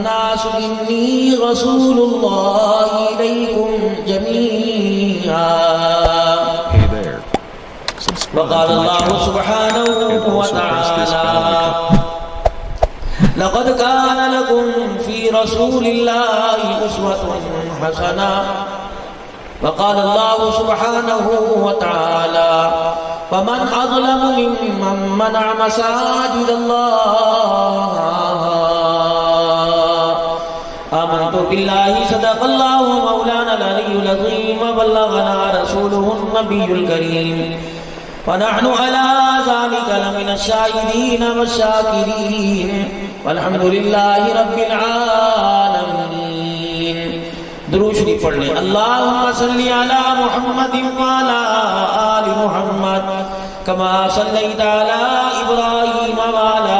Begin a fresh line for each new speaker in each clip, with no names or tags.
الناس إني رسول الله إليكم جميعا. وقال الله سبحانه وتعالى لقد كان لكم في رسول الله أسوة حسنة. وقال الله سبحانه وتعالى ومن أظلم ممن منع مساجد الله. آمنت بالله صدق الله مولانا العلي العظيم وبلغنا رسوله النبي الكريم ونحن على ذلك لمن الشاهدين والشاكرين والحمد لله رب العالمين. درود شریف پڑھ لیں. اللهم صل على محمد وعلى آل محمد كما صليت على إبراهيم وعلى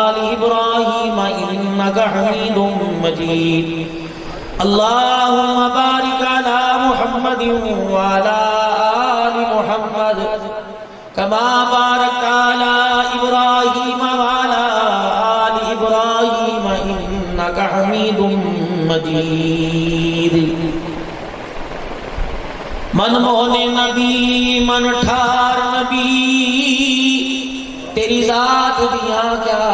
آل إبراهيم إنك حميد مجيد. اللهم بارك على محمد وعلى آل محمد كما باركت على إبراهيم وعلى آل إبراهيم إنك حميد مجيد. من مون نبی من ٹھار نبی تیری ذات دیاں کیا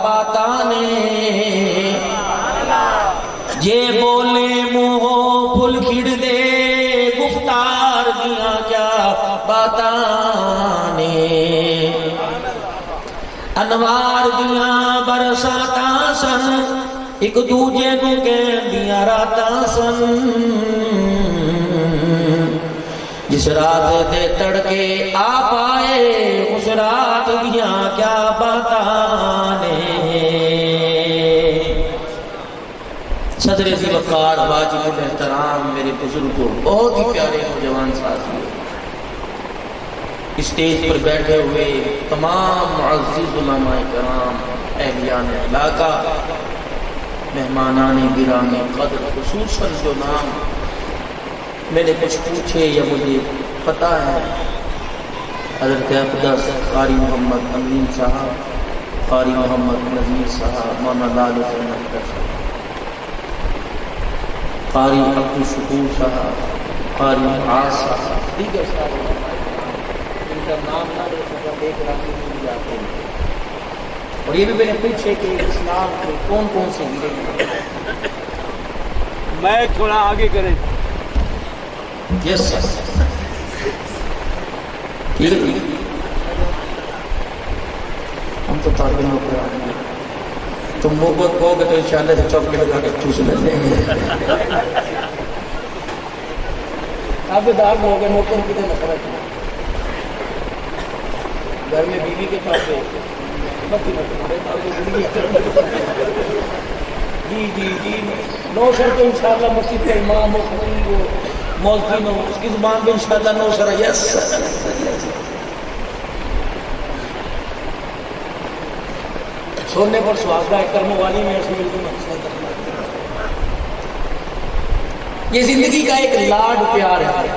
باتاں نے جے بولے منہ پھل کھڑ دے گفتار دیاں کیا باتاں نے انوار دیاں برساتاں سن ایک دوجے کو کہندیاں راتاں سن جس رات دے تڑکے آپ آئے اس رات دیاں کیا باتاں نے. صدر ذی وقار واجب الاحترام میرے بزرگوں بہت ہی پیارے نوجوان ساتھی اسٹیج پر بیٹھے ہوئے تمام معزز علماء کرام اہلیان علاقہ مہمانان گرامی قدر خصوصاً جو نام میں نے کچھ پوچھے یا مجھے پتا ہے حضرت اقدس قاری محمد امین صاحب قاری محمد نذیر صاحب مولانا لال حسین اختر صاحب قاری عبد الشکور صاحب قاری عاص صاحب دیگر صاحب ان کا نام نہ لے سکا دیکھ رہا کہ مل جاتے ہیں. اور یہ بھی میں نے پوچھے کہ اسلام کے کون کون سے گرے ہیں.
میں تھوڑا آگے کریں.
یس ہم تو طالبوں پر آئیں گے. تم محبت کہو گے تو انشاءاللہ سے چاکلیٹ لگا کے چوس لیں گے. آپ بھی داغ ہو گئے محبت کتنے نفرت گھر میں بیوی کے پاس جی جی جی نو سر تو انشاءاللہ مسجد کا امام ہو خطیب ہو مولوی ہو اس کی زبان پہ انشاءاللہ نو سر. یس سونے پر سہاگا ہے کرم والی میں ایسے بالکل یہ زندگی کا ایک لاڈ پیار ہے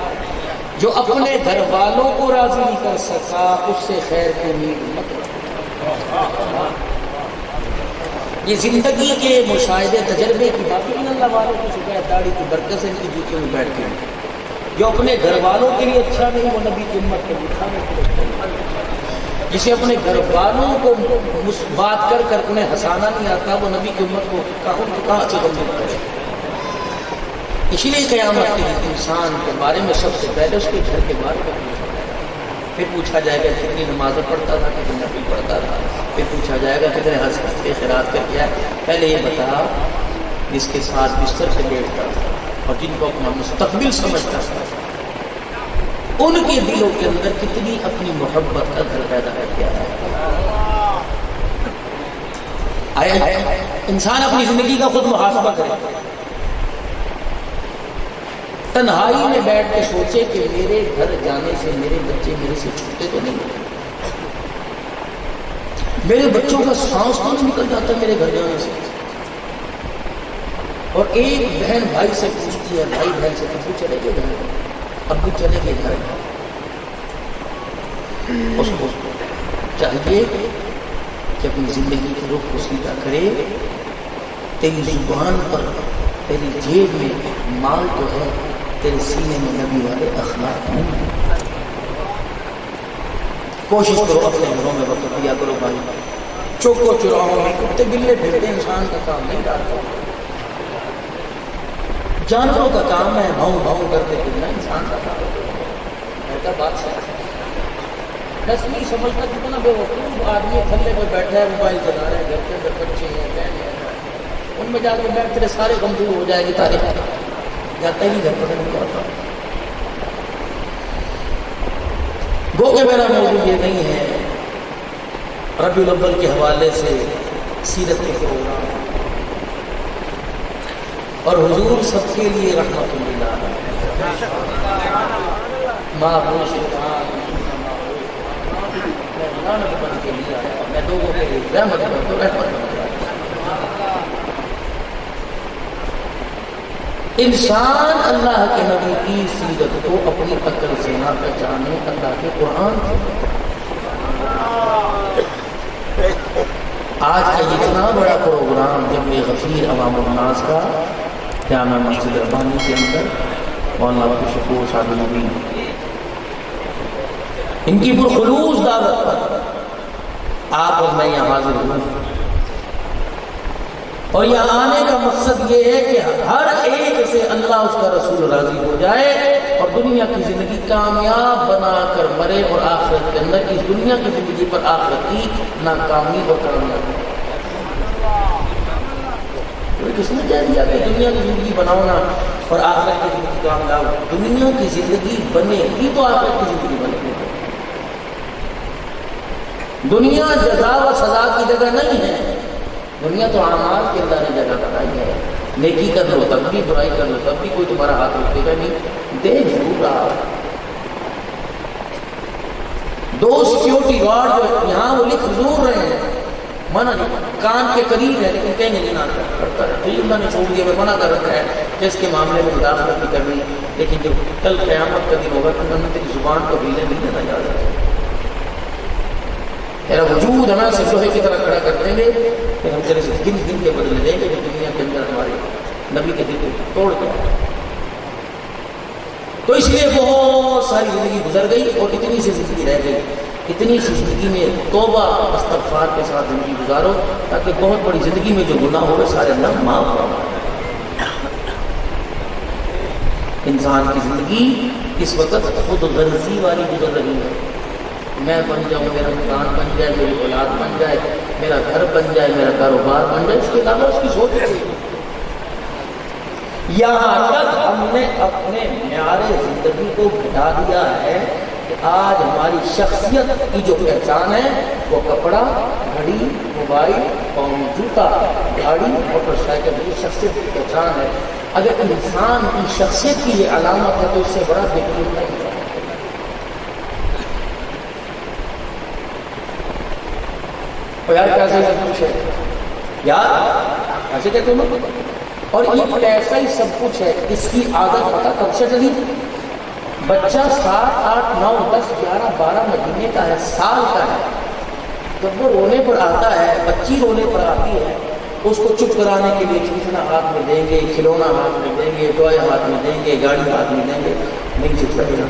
جو اپنے گھر والوں کو راضی نہیں کر سکا اس سے خیر کی امید مت رکھو. یہ زندگی کے مشاہدے تجربے کی باتیں اللہ والوں کی شکایت داڑھی کی برکت سے ان کی جوتیوں میں بیٹھ کے جو اپنے گھر والوں کے لیے اچھا نہیں وہ نبی کی امت کے دکھانے کے لیے جسے اپنے گھر والوں کو بات کر کر انہیں ہنسانا نہیں آتا وہ نبی کی امت کو کہاں سے غمگین کرے. اسی لیے قیامت کے دن انسان کے بارے میں سب سے پہلے اس کے گھر کے بارے میں پھر پوچھا جائے گا کتنی نمازیں پڑھتا تھا کتنی نفل پڑھتا تھا. پھر پوچھا جائے گا کتنے حج کے خیرات کر کیا. پہلے یہ بتا جس کے ساتھ بستر سے بیٹھتا تھا اور جن کو اپنا مستقبل سمجھتا تھا ان کے دلوں کے اندر کتنی اپنی محبت کا گھر پیدا کر کے آیا. انسان اپنی زندگی کا خود محاسبہ کرے. تنہائی میں بیٹھ کے سوچے کہ میرے گھر جانے سے میرے بچے میرے سے چھوٹے تو نہیں, میرے بچوں کا سانس تو نہیں نکل جاتا میرے گھر جانے سے. اور ایک بہن بھائی سے پوچھتی ہے, بھائی بہن سے ابو چلے گئے گھر, ابو چلے گئے گھر. اس کو چاہیے کہ اپنی زندگی کے رخ کو سیدھا کرے, تیری زبان پر، تیری جیب میں مال تو ہے، تیرے سینے میں نبی والے اخلاق نہیں ہیں۔ کوشش کرو اپنے گھروں میں وقت دیا کرو بھائی، چوکو چوراہوں میں کتے بلے پھرتے انسان کا کام نہیں ڈالتا، جانوروں کا کام ہے بھاؤں بھاؤں کرتے پھرنا، انسان کا کام ہے۔ بادشاہ بس نہیں سمجھتا کتنا بے وقوف آدمی تھلے پہ بیٹھا ہے، موبائل چلا رہے ہیں، گھر کے اندر بچے ہیں، بہنیں ہیں، ان میں جا کے بیٹھ تیرے سارے غم دور ہو جائے گی، تارے جاتا ہی گھر پر نہیں آتا۔ گو کہ میرا موضوع یہ نہیں ہے ربیع الاول کے حوالے سے سیرت کے پروگرام، اور حضور سب کے لیے رحمت اللہ معبوش لعنت بن کے لیے آیا، میں لوگوں کے لیے رحمت بن تو رحمت بن گیا۔ انسان اللہ کے نبی کی سیرت کو اپنی عقل سے نہ پہچانے، اللہ کے قرآن سے۔ آج کا اتنا بڑا پروگرام جب غفیر عوام الناس کا جامع مسجد ربانی کے اندر مولانا عبدالشکور صاحب نبی ان کی پرخلوص دعوت پر آپ اور میں یہاں حاضر ہوں، اور یہاں آنے کا مقصد یہ ہے کہ ہر ایک سے اللہ اس کا رسول راضی ہو جائے اور دنیا کی زندگی کامیاب بنا کر مرے، اور آخرت کے اندر اس دنیا کی زندگی پر آخرت کی ناکامی اور کامیابی۔ کس نے کہہ دیا کہ دنیا کی زندگی بناؤ نا اور آخرت کی زندگی کامیاب؟ دنیا کی زندگی بنے گی تو آخرت کی زندگی بنے گی۔ دنیا جزا و سزا کی جگہ نہیں ہے، دنیا تو اعمال کے اللہ نے جگہ بنائی ہے۔ نیکی کر لو تب بھی، برائی کر لو تب بھی، کوئی تمہارا ہاتھ روکے گا نہیں، دے ضرور رہا۔ دو سیکیورٹی گارڈ جو یہاں وہ لکھ ضرور رہے ہیں، منع نہیں، کان کے قریب ہے لیکن کہنے نہیں آتا کرتا ہے، تو اللہ نے چھوڑ دیا، میں منع کر رکھا ہے کہ اس کے معاملے میں مداخلت نہیں کرنی، لیکن جو کل قیامت کا دن ہوگا تو انہوں نے تیری زبان کو ہیلے نہیں دینا جا سکتا، تیرا وجود ہمیں سے لوہے کی طرح کھڑا کر دیں گے، پھر ہم تیرے سے گن گن کے بدلے دیں گے جو دنیا کے اندر ہمارے نبی کے دل کو توڑ دیا۔ تو اس لیے بہت ساری زندگی گزر گئی اور اتنی سی زندگی رہ گئی، اتنی سی زندگی میں توبہ استغفار کے ساتھ زندگی گزارو تاکہ بہت بڑی زندگی میں جو گناہ ہوئے سارے اللہ معاف ہو۔ انسان کی زندگی اس وقت خود غرضی والی گزر رہی ہے، میں بن جاؤں، میرا مکان بن جائے، میری اولاد بن جائے، میرا گھر بن جائے، میرا کاروبار بن جائے، اس کے علاوہ اس کی سوچ ہے۔ یہاں تک ہم نے اپنے معیار زندگی کو گھٹا دیا ہے کہ آج ہماری شخصیت کی جو پہچان ہے وہ کپڑا، گھڑی، موبائل، پاؤں میں جوتا، گاڑی، موٹر سائیکل، یہ شخصیت کی پہچان ہے۔ اگر انسان کی شخصیت کی یہ علامت ہے تو اس سے بڑا بہترین نہیں ہے۔ یار کیسے سب کچھ ہے، یار ایسے کہتے ہو، اور یہ پیسہ ہی سب کچھ ہے، اس کی عادت پتہ کب سے ڈلی؟ بچہ 7، 8، 9، 10، 11، 12 مہینے کا ہے، سال کا ہے، جب وہ رونے پر آتا ہے، بچی رونے پر آتی ہے، اس کو چپ کرانے کے لیے کھیلنا ہاتھ میں دیں گے، کھلونا ہاتھ میں دیں گے، ٹوائے ہاتھ میں دیں گے، گاڑی ہاتھ میں دیں گے، نہیں چپ کرے گا۔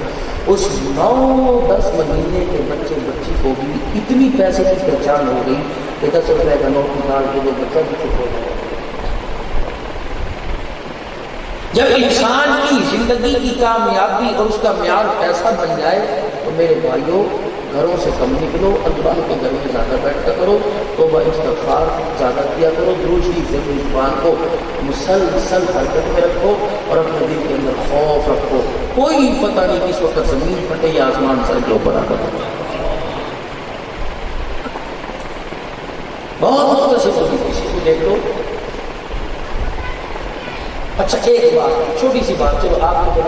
اس 9-10 مہینے کے بچے بچی کو بھی اتنی پیسے کی پہچان ہو گئی کہ 10 روپے کا نوٹ نکال کے وہ بچہ بھی چپ ہو جائے۔ جب انسان کی زندگی کی کامیابی اور اس کا معیار پیسہ بن جائے تو میرے بھائیوں گھروں سے کم نکلو، اللہ کے گھر میں زیادہ بیٹھا کرو، توبہ استغفار زیادہ کیا کرو، درود شریف سے اپنی زبان کو مسلسل حرکت میں رکھو اور اپنے دل کے اندر خوف رکھو۔ کوئی پتہ نہیں کس وقت زمین پھٹے یا آسمان سر کے اوپر آ کر بہت مختصر ہوگی، کسی کو دیکھ لو۔ اچھا ایک بات، چھوٹی سی بات، چلو آپ کو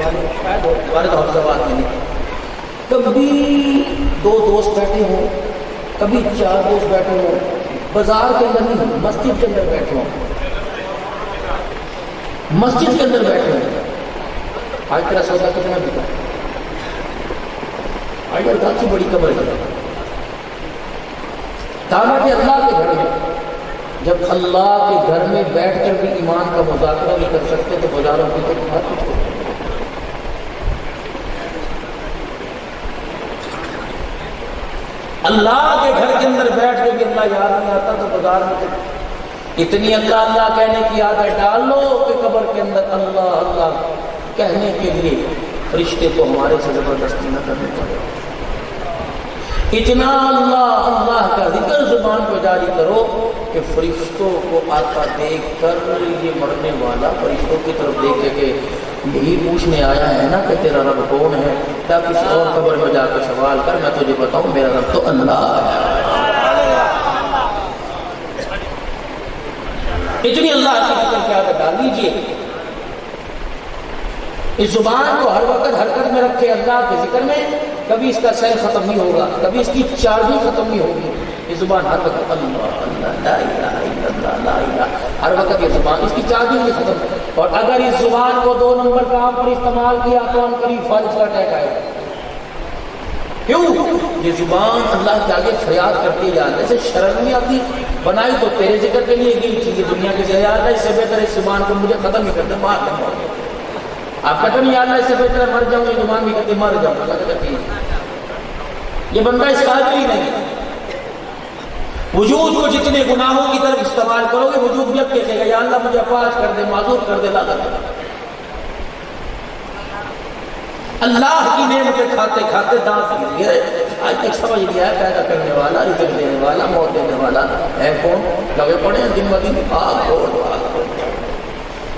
شاید ہمارے تو حفظ بات نہیں، کبھی 2 دوست بیٹھے ہوں، کبھی 4 دوست بیٹھے ہوں، بازار کے اندر نہیں، مسجد کے اندر بیٹھے ہوں، مسجد کے اندر بیٹھے ہوں، آج تیرا سودا کتنا بکا، آج اللہ کی بڑی قبر ہے، دعوت اللہ کے گھر میں جب اللہ کے گھر میں بیٹھ کر بھی ایمان کا مذاکرہ نہیں کر سکتے تو بازاروں کی تو بات کچھ ہوتی ہے۔ اللہ کے گھر کے اندر بیٹھ کے بھی اللہ یاد نہیں آتا تو بازار میں اتنی اللہ اللہ کہنے کی عادت ڈال لو کہ قبر کے اندر اللہ اللہ کہنے کے لیے فرشتے کو ہمارے سے زبردستی نہ کرنے پڑے۔ اتنا اللہ اللہ کا ذکر زبان پہ جاری کرو کہ فرشتوں کو آتا دیکھ کر یہ مرنے والا فرشتوں کی طرف دیکھے کہ یہی پوچھنے آیا ہے نا کہ تیرا رب کون ہے، کیا کسی اور قبر میں جا کے سوال کر، میں تجھے بتاؤں میرا رب تو اللہ ہے۔ اتنی اللہ کی ذکر کی عادت ڈال لیجیے، اس زبان کو ہر وقت حرکت میں رکھے اللہ کے ذکر میں، کبھی اس کا سیر ختم نہیں ہوگا، کبھی اس کی چارجنگ ختم نہیں ہوگی۔ یہ زبان ہر وقت اللہ اللہ لا الہ الا اللہ لا الہ، ہر وقت یہ زبان اس کی چارجنگ نہیں ختم۔ اور اگر اس زبان کو 2 نمبر کام پر استعمال کیا تو ان قریب فالج کا اٹیک آئے گا۔ کیوں؟ یہ زبان اللہ کے آگے فریاد کرتی جاتی ہے، جیسے شرم نہیں آتی، بنائی تو تیرے ذکر کے لیے گئی تھی، یہ دنیا کی زیادہ ہے، اس سے بہتر اس زبان کو مجھے ختم ہی کر دے، مار دیں۔ آپ کہتے ہیں یا اللہ اس سے بہتر مر جاؤں، یہ زبان بھی کہتی مر جاؤں، یہ بندہ اس قابل ہی نہیں۔ وجود کو جتنے گناہوں کی طرف استعمال کرو گے وجود جب کہے گا یا اللہ مجھے پاس کر دے، معذور کر دے، لاغت کر دے۔ اللہ کی نعمتیں کھاتے کھاتے دانت گرے، آج تک سمجھ لیا ہے پیدا کرنے والا، رزق دینے والا، موت دینے والا ہے کون؟ لگے پڑے ہیں دن بدن بھاگ دوڑ بھاگ دوڑ۔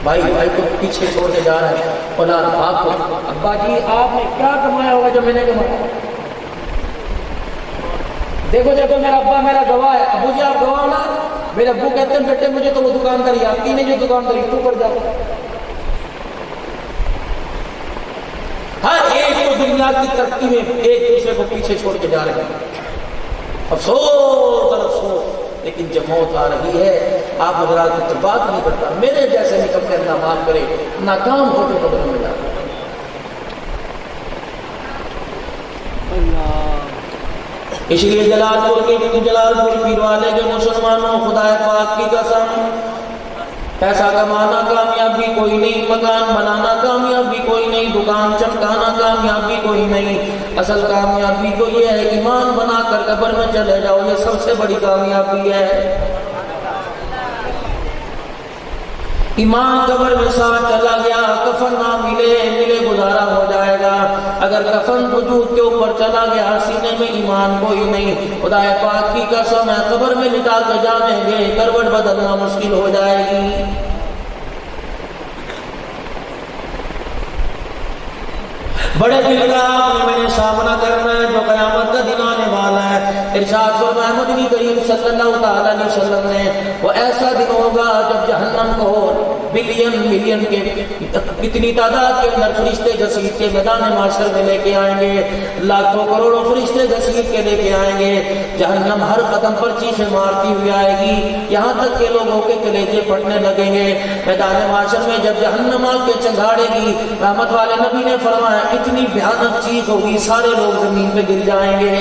بھائی بھائی کو پیچھے چھوڑ کے جا رہا ہے، اولاد باپ کو، ابا جی آپ نے کیا کمایا ہوگا جو میں نے کمایا؟ دیکھو دیکھو میرا ابا میرا گواہ ہے، ابو جی آپ گواہ نا؟ میرے ابو کہتے ہیں بیٹے مجھے تو وہ دکانداری آتی نہیں جو دکانداری تو کر جاتا۔ ہر ایک کو دنیا کی ترقی میں ایک دوسرے کو پیچھے چھوڑ کے جا رہے ہیں، افسوس در افسوس۔ لیکن جب موت آ رہی ہے آپ حضرات کی بات نہیں کرتا، میرے جیسے نکمے اللہ معاف کرے ناکام ہو کے قبر میں جاتا۔ اس لیے جلال پور کے پیر والے کے مسلمانوں خدا پاک کی قسم، پیسہ کمانا کامیابی کوئی نہیں، مکان بنانا کامیابی کوئی نہیں، دکان چمکانا کامیابی کوئی نہیں، اصل کامیابی تو یہ ہے ایمان بنا کر قبر میں چلے جاؤ، یہ سب سے بڑی کامیابی ہے۔ ایمان قبر میں ساتھ چلا گیا، کفن نہ ملے ملے گزارا ہو جائے گا، اگر کفن وجود کے اوپر چلا گیا سینے میں ایمان کوئی نہیں، خدا پاک کی قسم ہے قبر میں لٹا کے جانیں گے کروٹ بدلنا مشکل ہو جائے گی۔ بڑے دل کا آپ نے میں نے سامنا کرنا ہے جو قیامت کا دن آنے والا ہے۔ ارشاد فرمایا نبی کریم صلی اللہ تعالیٰ علیہ وسلم نے، وہ ایسا دن ہوگا جب جہنم کو بلین ملین کے اتنی تعداد کے اندر فرشتے گھسیٹ کے میدان محشر میں لے کے آئیں گے، لاکھوں کروڑوں فرشتے گھسیٹ کے لے کے آئیں گے، جہنم ہر قدم پر چیخیں مارتی ہوئی آئے گی، یہاں تک کہ لوگوں کے کلیجے پھٹنے لگیں گے۔ میدان محشر میں جب جہنم آ کے چنگاڑے گی، رحمت والے نبی نے فرمایا اتنی بھیانک چیز ہوگی سارے لوگ زمین پہ گر جائیں گے۔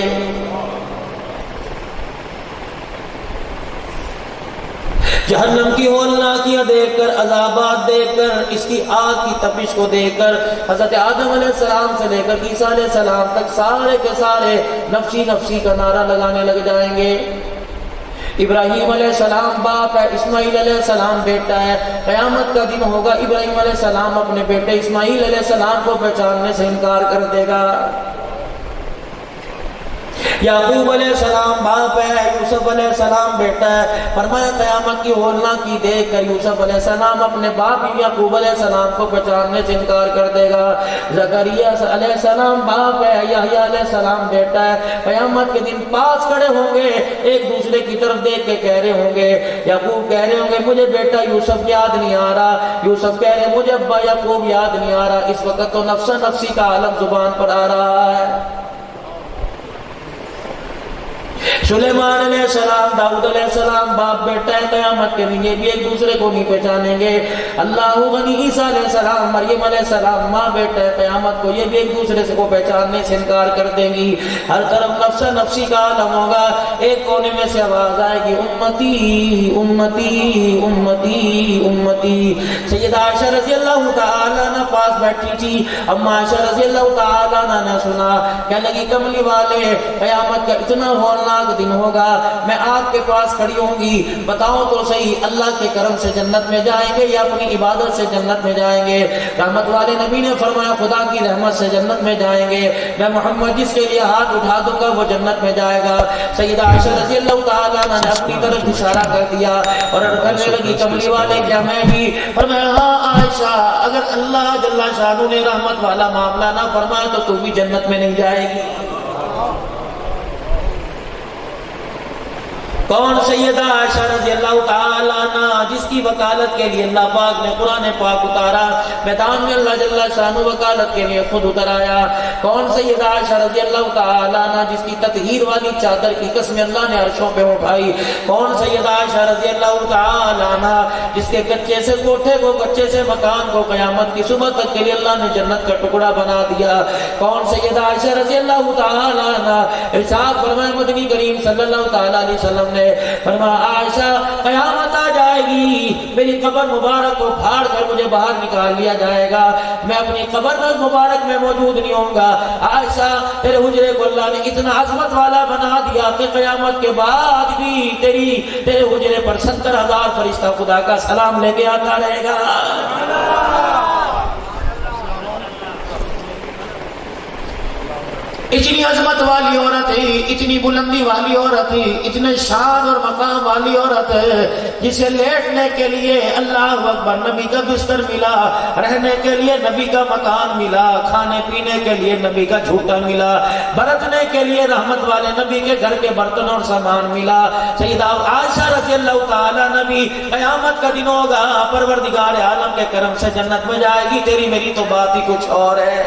جہنم کی ہولناکیاں دیکھ کر، عذابات دیکھ کر، اس کی آگ کی تپش کو دیکھ کر حضرت آدم علیہ السلام سے لے کر عیسیٰ علیہ السلام تک سارے کے سارے نفسی نفسی کا نعرہ لگانے لگ جائیں گے۔ ابراہیم علیہ السلام باپ ہے، اسماعیل علیہ السلام بیٹا ہے، قیامت کا دن ہوگا ابراہیم علیہ السلام اپنے بیٹے اسماعیل علیہ السلام کو پہچاننے سے انکار کر دے گا۔ یعقوب علیہ السلام باپ ہے، یوسف علیہ السلام بیٹا ہے، فرمایا قیامت کی ہولناکی دیکھ کر یوسف علیہ السلام اپنے باپ یعقوب علیہ السلام کو پہچاننے سے انکار کر دے گا۔ زکریا علیہ السلام باپ ہے، یحییٰ علیہ السلام بیٹا ہے، قیامت کے دن پاس کھڑے ہوں گے، ایک دوسرے کی طرف دیکھ کے کہہ رہے ہوں گے، یعقوب کہہ رہے ہوں گے مجھے بیٹا یوسف یاد نہیں آ رہا، یوسف کہہ رہے مجھے ابا یعقوب یاد نہیں آ رہا۔ اس وقت تو نفس نفسی کا عالم زبان پر آ رہا ہے۔ سلیمان علیہ السلام، داؤد علیہ السلام باپ بیٹا ہے، قیامت کے دن یہ بھی ایک دوسرے کو نہیں پہچانیں گے۔ اللہ غنی، عیسیٰ علیہ السلام، مریم علیہ السلام ماں بیٹا ہے، قیامت کو یہ بھی ایک دوسرے سے کو پہچاننے سے انکار کر دیں گی۔ ہر طرف نفس نفسی کا عالم ہوگا۔ ایک کونے میں سے آواز آئے گی امتی امتی امتی امتی۔ سیدہ عائشہ رضی اللہ تعالیٰ عنہ پاس بیٹھی تھی، اما عائشہ رضی اللہ تعالیٰ عنہ نے سنا، کہنے لگی کملی والے قیامت کا اتنا ہولناک دن ہوگا، میں آپ کے پاس کھڑی ہوں گی، بتاؤ تو صحیح اللہ کے کرم سے جنت میں جائیں گے یا اپنی عبادت سے جنت میں جائیں گے؟ رحمت والے نبی نے فرمایا خدا کی رحمت سے جنت میں جائیں گے، میں محمد جس کے لیے ہاتھ اٹھا دوں گا وہ جنت میں جائے گا۔ سیدہ عائشہ رضی اللہ تعالیٰ عنہ نے اپنی طرف اشارہ کر دیا اور کرنے لگی کملی والے کیا میں بھی؟ فرمایا ہاں عائشہ، اگر اللہ جل شانہ نے رحمت والا معاملہ نہ فرمایا تو بھی جنت میں نہیں جائے گی۔ کون؟ سیدہ عائشہ رضی اللہ تعالیٰ عنہ، جس کی وکالت کے لیے اللہ پاک نے قرآن پاک اتارا، میدان میں اللہ جل شانہ وکالت کے لیے خود اتر آیا۔ کون؟ سیدہ عائشہ رضی اللہ تعالیٰ عنہ، جس کی تطہیر والی چادر کی قسم اللہ نے عرشوں پہ اٹھائی۔ کون؟ سیدہ عائشہ رضی اللہ تعالیٰ عنہ، جس کے کچے سے کوٹھے کو، کچے سے مکان کو قیامت کی صبح تک کے لیے اللہ نے جنت کا ٹکڑا بنا دیا۔ کون؟ سیدہ عائشہ رضی اللہ تعالیٰ عنہ، ارشاد فرمائے مدنی کریم صلی اللہ تعالیٰ علیہ وسلم نے فرمایا عائشہ قیامت آ جائے گی، میری قبر مبارک کو پھاڑ کر مجھے باہر نکال لیا جائے گا، میں اپنی قبر مبارک میں موجود نہیں ہوں گا۔ عائشہ تیرے حجرے کو اللہ نے اتنا عظمت والا بنا دیا کہ قیامت کے بعد بھی تیرے حجرے پر 70,000 فرشتہ خدا کا سلام لے کے آتا رہے گا۔ اتنی عظمت والی عورت ہے، اتنی بلندی والی عورت ہے، اتنے شان اور مقام والی عورت ہے، جسے لیٹنے کے لیے اللہ اکبر نبی کا بستر ملا، رہنے کے لیے نبی کا مکان ملا، کھانے پینے کے لیے نبی کا جھوٹا ملا، برتنے کے لیے رحمت والے نبی کے گھر کے برتن اور سامان ملا۔ سیدہ عائشہ رضی اللہ تعالیٰ نبی قیامت کا دن ہوگا، پروردگار عالم کے کرم سے جنت میں جائے گی، تیری میری تو بات ہی کچھ اور ہے۔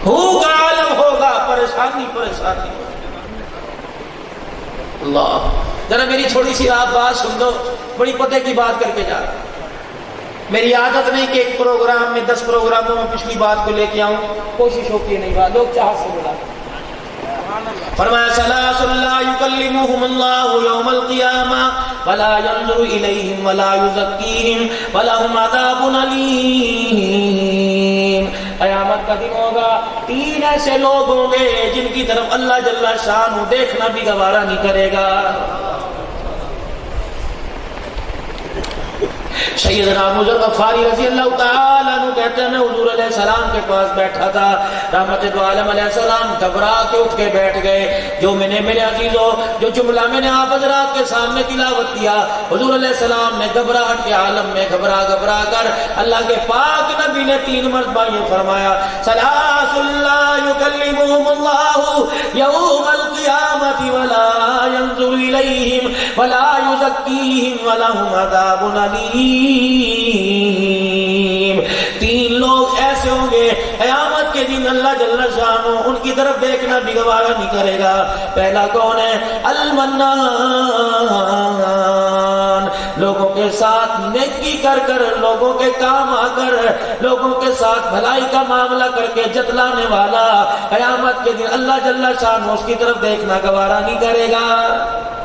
بھوک عالم ہوگا، پریشانی پریشانی۔ اللہ، ذرا میری تھوڑی سی آپ بات سن دو، بڑی پتے کی بات کر کے جا رہا ہوں۔ میری عادت نہیں کہ ایک پروگرام میں 10 پروگراموں میں پچھلی بات کو لے کے آؤں، کوشش ہوتی ہے نہیں بات، لوگ چاہت سے بلا۔ فرمایا ثلاث لا يكلمهم الله يوم القيامة ولا ينظر إليهم ولا يزكيهم ولهم عذاب أليم۔ قیامت کا دن ہوگا، 3 ایسے لوگ ہوں گے جن کی طرف اللہ جل شانہ دیکھنا بھی گوارا نہیں کرے گا۔ سیدنا ابو ذر غفاری رضی اللہ تعالیٰ عنہ کہتے ہیں میں حضور علیہ السلام کے پاس بیٹھا تھا، رحمت دو عالم علیہ السلام گھبرا کے اٹھ کے بیٹھ گئے۔ جو میں نے میرے عزیزوں جو جملہ میں نے آپ حضرات کے سامنے تلاوت کیا، حضور علیہ السلام نے گھبراہٹ کے عالم میں گھبرا کر اللہ کے پاک نبی نے 3 مرتبہ یہ فرمایا ثلاث لا يكلمهم الله يوم القيامة ولا ينظر إليهم ولا يزكيهم ولهم عذاب أليم۔ 3 لوگ ایسے ہوں گے قیامت کے دن اللہ جل شانہ ان کی طرف دیکھنا بھی گوارا نہیں کرے گا۔ پہلا کون ہے؟ المنان، لوگوں کے ساتھ نیکی کر لوگوں کے کام آ کر لوگوں کے ساتھ بھلائی کا معاملہ کر کے جتلانے والا، قیامت کے دن اللہ جل شانہ اس کی طرف دیکھنا گوارا نہیں کرے گا۔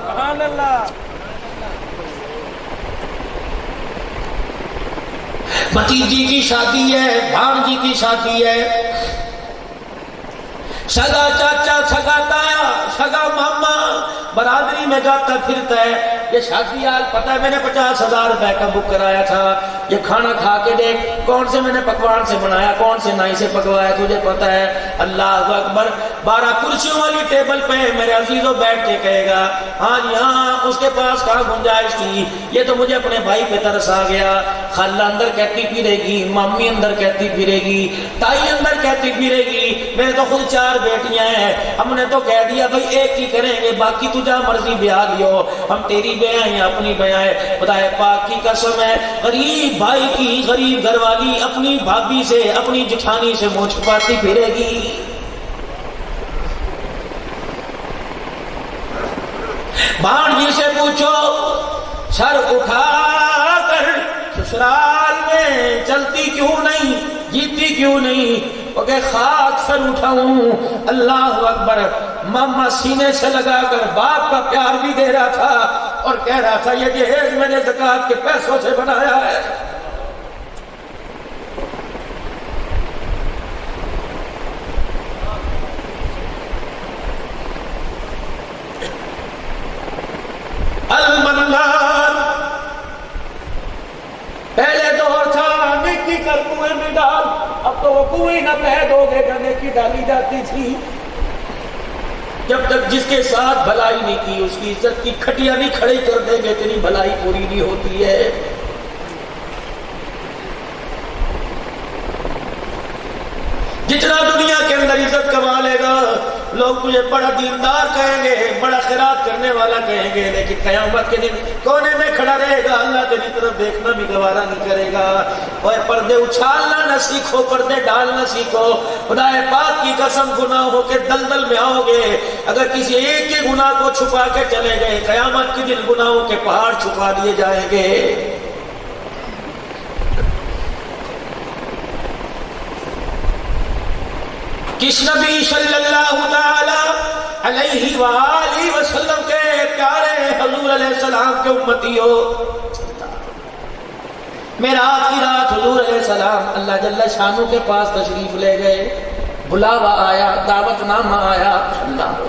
سبحان اللہ۔ بھتیجی کی شادی ہے، بھانجی کی شادی ہے، سگا چاچا، سگا تایا، سگا ماما برادری میں جاتا پھرتا ہے۔ یہ شادی آج پتہ ہے میں نے 50,000 روپے کا بک کرایا تھا، یہ کھانا کھا کے دیکھ کون سے میں نے پکوان سے بنایا، کون سے نائی سے پکوایا، تجھے پتہ ہے؟ اللہ اکبر۔ 12 کرسیوں والی ٹیبل پہ میرے عزیزوں بیٹھ کے کہے گا ہاں جی ہاں، اس کے پاس کہاں گنجائش تھی، یہ تو مجھے اپنے بھائی پہ ترس آ گیا۔ خالہ اندر کہتی پھرے گی، مامی اندر کہتی پھرے گی، تائی اندر کہتی پھرے گی میرے تو خود 4 بیٹیاں ہیں، ہم نے تو کہہ دیا بھائی ایک ہی کریں گے، باقی تجھا مرضی بیاہ لیو، ہم تیری بیائیں اپنی بیائیں، خدا پاک کی قسم ہے غریب بھائی کی غریب گھر والی اپنی بھابھی سے اپنی جٹھانی سے منہ چھپاتی پھرے گی. بھانجی سے پوچھو سر اٹھا کر سسرال میں چلتی کیوں نہیں، جیتی کیوں نہیں؟ وہ کہ خاک سر اٹھاؤں. اللہ اکبر. ماما سینے سے لگا کر باپ کا پیار بھی دے رہا تھا اور کہہ رہا تھا یہ جہیز میں نے زکوٰۃ کے پیسوں سے بنایا ہے. المنان پہلے دور تھا نیکی کر کنویں میں ڈال، اب تو وہ کنویں نہ بہہ دو گے کہ نیکی ڈالی جاتی تھی. جب تک جس کے ساتھ بھلائی نہیں کی اس کی عزت کی کھٹیا نہیں کھڑی کر دیں گے اتنی بھلائی پوری نہیں ہوتی ہے. جتنا دنیا کے اندر عزت کما لے گا لوگ تجھے بڑا دیندار کہیں گے، بڑا خیرات کرنے والا کہیں گے، لیکن قیامت کے دن کونے میں کھڑا رہے گا، اللہ تیری طرف دیکھنا بھی گوارا نہیں کرے گا. اور پردے اچھالنا نہ سیکھو، پردے ڈالنا سیکھو. خدا پاک کی قسم گناہوں کے دلدل میں آؤ گے. اگر کسی ایک کے گناہ کو چھپا کے چلے گئے قیامت کے دن گناہوں کے پہاڑ چھپا دیے جائیں گے. کس نبی صلی اللہ تعالی علیہ وآلہ وسلم کے پیارے حضور علیہ السلام کے امتی ہو. معراج کی رات حضور علیہ السلام اللہ جل شانہ کے پاس تشریف لے گئے. بلاوا آیا، دعوت نامہ آیا، اللہ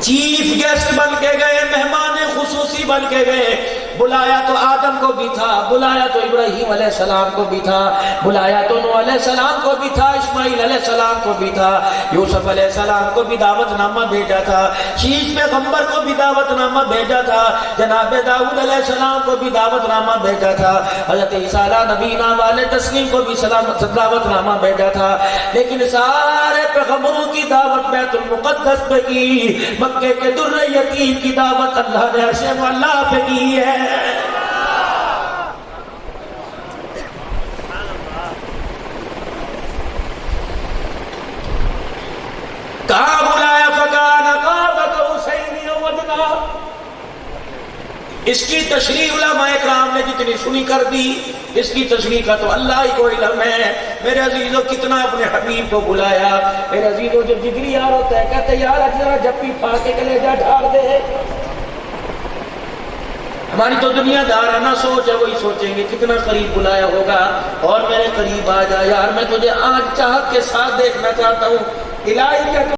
چیف گیسٹ بن کے گئے، مہمان خصوصی بن کے گئے. بلایا تو آدم کو بھی تھا، بلایا تو ابراہیم علیہ السلام کو بھی تھا، بلایا تو نوح علیہ السلام کو بھی تھا، اسماعیل علیہ السلام کو بھی تھا، یوسف علیہ السلام کو بھی دعوت نامہ بھیجا تھا، شیش پیغمبر کو بھی دعوت نامہ بھیجا تھا، جناب داؤد علیہ السلام کو بھی دعوت نامہ بھیجا تھا، حضرت عیسیٰ نبینا والے تسلیم کو بھی دعوت نامہ بھیجا تھا. لیکن سارے پیغمبروں کی دعوت بیت المقدس پہ کی، مکے کے در یتیم کی دعوت اللہ نے عرش معلیٰ پہ کی ہے. کہاں بلایا فکان قاب قوسین او ادنی. اس کی تشریح علماء کرام نے جتنی سنی کر دی، اس کی تشریح کا تو اللہ ہی کو علم ہے. میرے عزیزو کتنا اپنے حبیب کو بلایا. میرے عزیزو جب جگری یار ہوتا ہے کہتے یار ذرا جپی پھا کے کلیجہ ڈھال دے. ہماری تو دنیا دارانہ سوچ ہے، وہی سوچیں گے کتنا قریب بلایا ہوگا اور میرے قریب آ جا یار، میں تجھے آج چاہت کے ساتھ دیکھنا چاہتا ہوں. الہی کیا